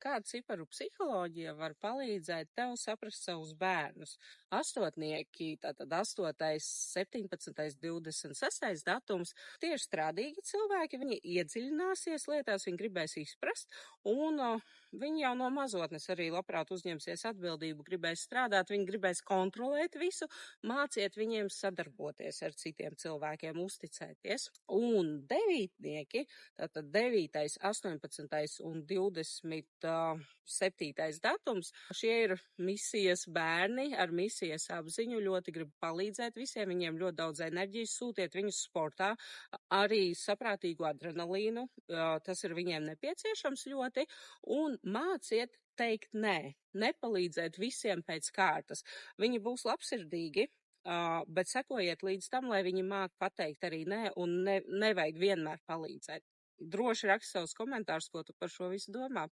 Kāda ciparu psiholoģija var palīdzēt tev saprast savus bērnus? Astotnieki, tātad 8., 17., 26. datums, tieši strādīgi cilvēki, viņi iedziļināsies lietās, viņi gribēs izprast, un viņi jau no mazotnes arī labprāt uzņemsies atbildību, gribēs strādāt, viņi gribēs kontrolēt visu, māciet viņiem sadarboties ar citiem cilvēkiem, uzticēties. Un devītnieki, tātad 9., 18. un 27. datums, šie ir misijas bērni ar misijas apziņu, ļoti grib palīdzēt visiem, viņiem ļoti daudz enerģijas, sūtiet viņus sportā, arī saprātīgu adrenalīnu, tas ir viņiem nepieciešams ļoti, un māciet teikt nē, nepalīdzēt visiem pēc kārtas. Viņi būs labsirdīgi, bet sekojiet līdz tam, lai viņi māk pateikt arī nē, un nevajag vienmēr palīdzēt. Droši raksti savus komentārus, ko tu par šo visu domā.